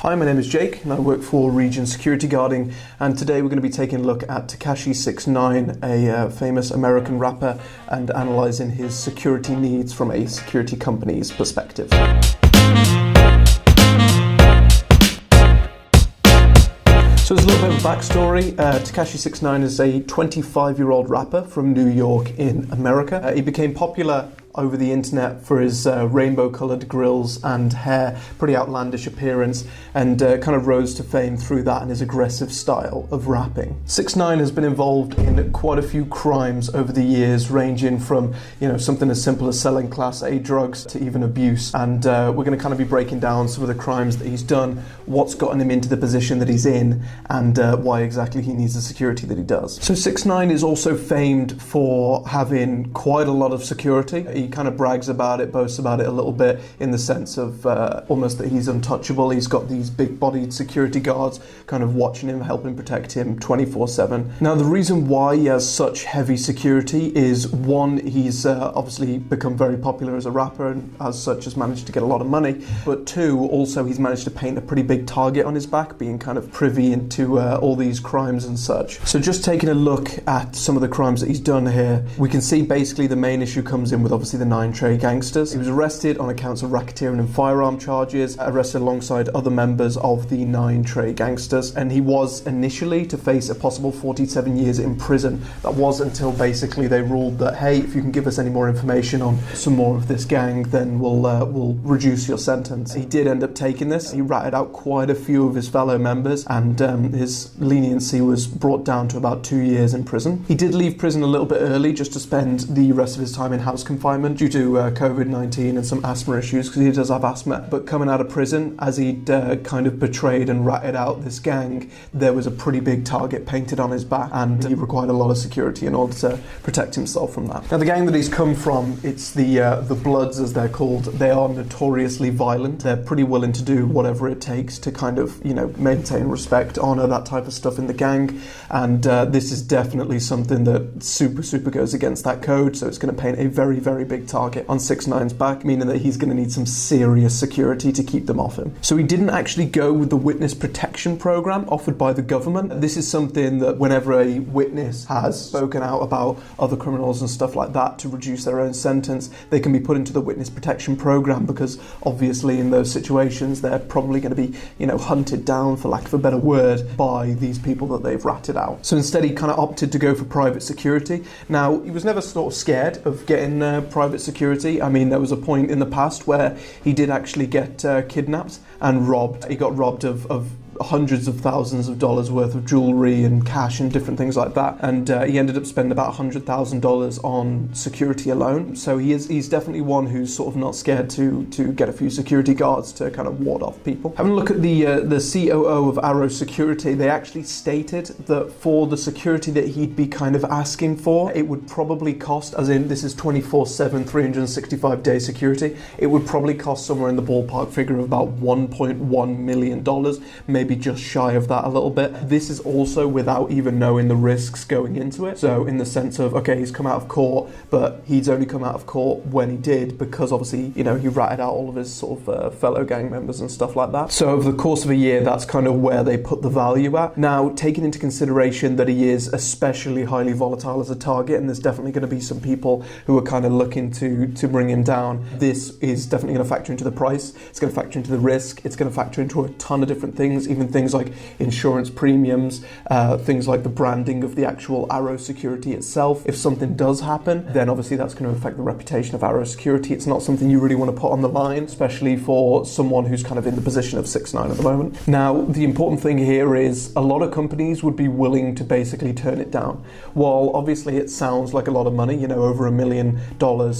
Hi, my name is Jake and I work for Region Security Guarding, and today we're going to be taking a look at Tekashi 6ix9ine, a famous American rapper, and analysing his security needs from a security company's perspective. So there's a little bit of a backstory. Tekashi 6ix9ine is a 25-year-old rapper from New York in America. He became popular over the internet for his rainbow-coloured grills and hair, pretty outlandish appearance, and kind of rose to fame through that and his aggressive style of rapping. 6ix9ine has been involved in quite a few crimes over the years, ranging from something as simple as selling Class A drugs to even abuse. And we're going to kind of be breaking down some of the crimes that he's done, what's gotten him into the position that he's in, and why exactly he needs the security that he does. So 6ix9ine is also famed for having quite a lot of security. He kind of brags about it, boasts about it a little bit, in the sense of almost that he's untouchable. He's got these big-bodied security guards kind of watching him, helping protect him 24/7. Now, the reason why he has such heavy security is, one, he's obviously become very popular as a rapper and as such has managed to get a lot of money, but two, also he's managed to paint a pretty big target on his back, being kind of privy into all these crimes and such. So just taking a look at some of the crimes that he's done here, we can see basically the main issue comes in with obviously the 9 Trey gangsters. He was arrested on accounts of racketeering and firearm charges, arrested alongside other members of the 9 Trey gangsters, and he was initially to face a possible 47 years in prison. That was until basically they ruled that, hey, if you can give us any more information on some more of this gang, then we'll reduce your sentence. He did end up taking this. He ratted out quite a few of his fellow members, and his leniency was brought down to about 2 years in prison. He did leave prison a little bit early just to spend the rest of his time in house confinement due to COVID-19 and some asthma issues, because he does have asthma. But coming out of prison, as he'd kind of betrayed and ratted out this gang, there was a pretty big target painted on his back, and he required a lot of security in order to protect himself from that. Now, the gang that he's come from, it's the Bloods, as they're called. They are notoriously violent. They're pretty willing to do whatever it takes to kind of, maintain respect, honour, that type of stuff in the gang. And this is definitely something that super goes against that code, so it's going to paint a very big target on 6ix9ine's back, meaning that he's going to need some serious security to keep them off him. So he didn't actually go with the witness protection program offered by the government. This is something that whenever a witness has spoken out about other criminals and stuff like that to reduce their own sentence, they can be put into the witness protection program, because obviously in those situations they're probably going to be, hunted down, for lack of a better word, by these people that they've ratted out. So instead he kind of opted to go for private security. Now, he was never sort of scared of getting private security. I mean, there was a point in the past where he did actually get kidnapped and robbed. He got robbed of hundreds of thousands of dollars worth of jewelry and cash and different things like that, and he ended up spending about $100,000 on security alone. So he's definitely one who's sort of not scared to get a few security guards to kind of ward off people. Having a look at the COO of Arrow Security, they actually stated that for the security that he'd be kind of asking for, it would probably cost, as in this is 24/7 365-day security, it would probably cost somewhere in the ballpark figure of about $1.1 million, maybe just shy of that a little bit. This is also without even knowing the risks going into it. So in the sense of, okay, he's come out of court, but he's only come out of court when he did, because obviously, he ratted out all of his sort of fellow gang members and stuff like that. So over the course of a year, that's kind of where they put the value at. Now, taking into consideration that he is especially highly volatile as a target, and there's definitely going to be some people who are kind of looking to bring him down, this is definitely going to factor into the price. It's going to factor into the risk. It's going to factor into a ton of different things, even things like insurance premiums, things like the branding of the actual Arrow Security itself. If something does happen, then obviously that's going to affect the reputation of Arrow Security. It's not something you really want to put on the line, especially for someone who's kind of in the position of 6ix9ine at the moment. Now, the important thing here is a lot of companies would be willing to basically turn it down. While obviously it sounds like a lot of money, over $1 million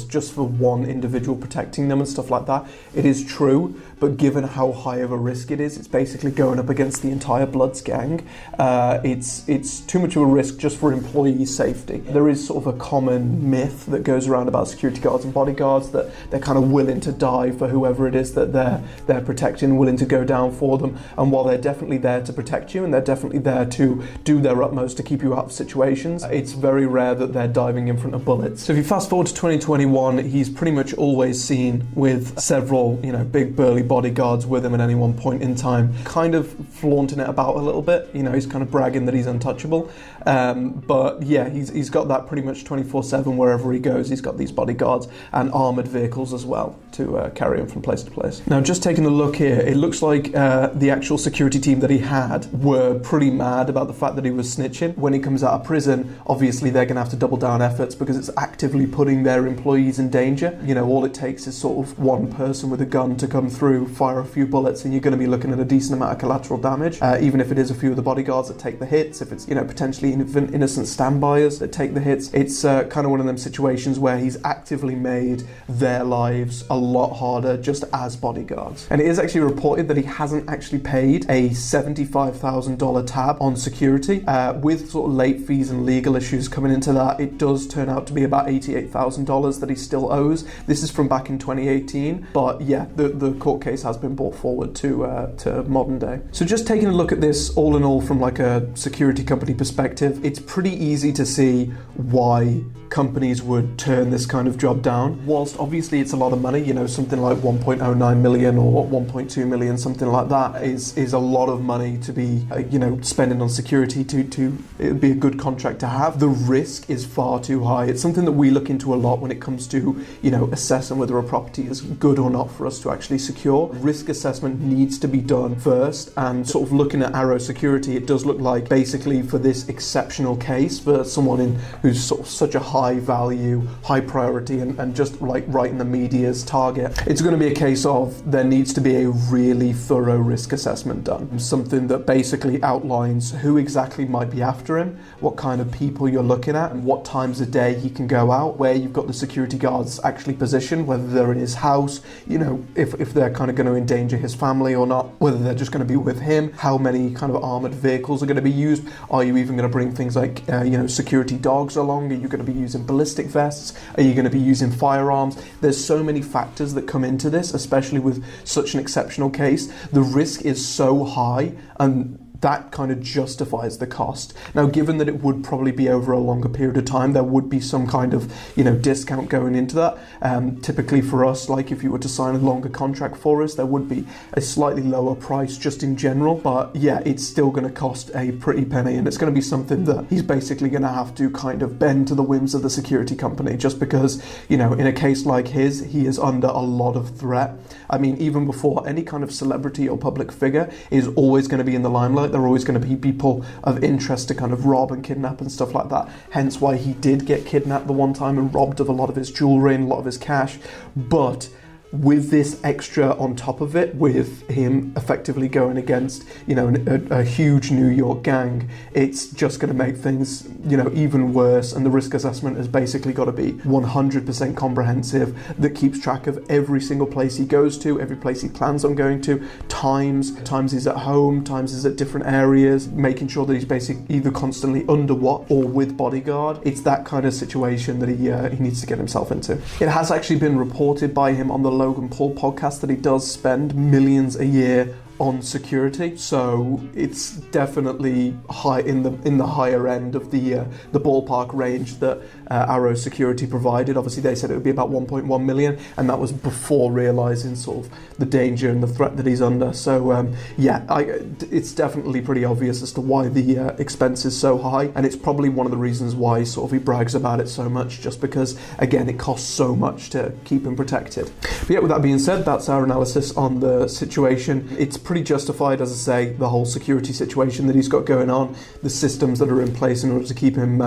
just for one individual protecting them and stuff like that, it is true, but given how high of a risk it is, it's basically going up against the entire Bloods gang. It's too much of a risk just for employee safety. There is sort of a common myth that goes around about security guards and bodyguards that they're kind of willing to die for whoever it is that they're protecting, willing to go down for them. And while they're definitely there to protect you and they're definitely there to do their utmost to keep you out of situations, it's very rare that they're diving in front of bullets. So if you fast forward to 2021, he's pretty much always seen with several, big burly bodyguards with him at any one point in time, kind of flaunting it about a little bit. He's kind of bragging that he's untouchable. But yeah, he's got that pretty much 24/7 wherever he goes. He's got these bodyguards and armoured vehicles as well to carry him from place to place. Now, just taking a look here, it looks like the actual security team that he had were pretty mad about the fact that he was snitching. When he comes out of prison, obviously they're going to have to double down efforts because it's actively putting their employees in danger. All it takes is sort of one person with a gun to come through, fire a few bullets, and you're going to be looking at a decent amount of collateral damage, even if it is a few of the bodyguards that take the hits, if it's potentially innocent standbyers that take the hits. It's kind of one of them situations where he's actively made their lives a lot harder just as bodyguards. And it is actually reported that he hasn't actually paid a $75,000 tab on security. With sort of late fees and legal issues coming into that, it does turn out to be about $88,000 that he still owes. This is from back in 2018, but yeah, the court case has been brought forward to modern day. So just taking a look at this all in all from like a security company perspective, it's pretty easy to see why companies would turn this kind of job down. Whilst obviously it's a lot of money, something like 1.09 million or 1.2 million, something like that is a lot of money to be spending on security to it would be a good contract to have. The risk is far too high. It's something that we look into a lot when it comes to assessing whether a property is good or not for us to actually secure. Risk assessment needs to be done first, and sort of looking at Arrow Security, it does look like basically for this exceptional case, for someone who's sort of such a high value, high priority, and just like right in the media's target, it's going to be a case of there needs to be a really thorough risk assessment done. Something that basically outlines who exactly might be after him, what kind of people you're looking at, and what times a day he can go out, where you've got the security guards actually positioned, whether they're in his house, if they're kind of going to endanger his family or not, whether they're just going to be with him, how many kind of armoured vehicles are going to be used, are you even going to bring things like security dogs along, are you going to be using ballistic vests, are you going to be using firearms? There's so many factors that come into this, especially with such an exceptional case. The risk is so high, and that kind of justifies the cost. Now, given that it would probably be over a longer period of time, there would be some kind of, discount going into that. Typically for us, like if you were to sign a longer contract for us, there would be a slightly lower price just in general. But yeah, it's still going to cost a pretty penny, and it's going to be something that he's basically going to have to kind of bend to the whims of the security company, just because, in a case like his, he is under a lot of threat. I mean, even before any kind of celebrity or public figure is always going to be in the limelight, there are always going to be people of interest to kind of rob and kidnap and stuff like that. Hence why he did get kidnapped the one time and robbed of a lot of his jewellery and a lot of his cash. But with this extra on top of it, with him effectively going against, a huge New York gang, it's just going to make things, even worse. And the risk assessment has basically got to be 100% comprehensive, that keeps track of every single place he goes to, every place he plans on going to, times he's at home, times he's at different areas, making sure that he's basically either constantly under watch or with bodyguard. It's that kind of situation that he needs to get himself into. It has actually been reported by him on the Logan Paul podcast that he does spend millions a year on security, so it's definitely high in the higher end of the ballpark range that Arrow Security provided. Obviously, they said it would be about 1.1 million, and that was before realizing sort of the danger and the threat that he's under. So it's definitely pretty obvious as to why the expense is so high, and it's probably one of the reasons why sort of he brags about it so much, just because again it costs so much to keep him protected. But yeah, with that being said, that's our analysis on the situation. It's pretty justified, as I say, the whole security situation that he's got going on, the systems that are in place in order to keep him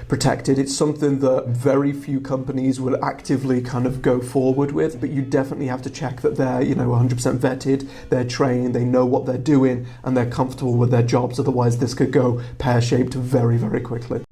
protected. It's something that very few companies will actively kind of go forward with, but you definitely have to check that they're 100% vetted, they're trained, they know what they're doing, and they're comfortable with their jobs. Otherwise this could go pear-shaped very, very quickly.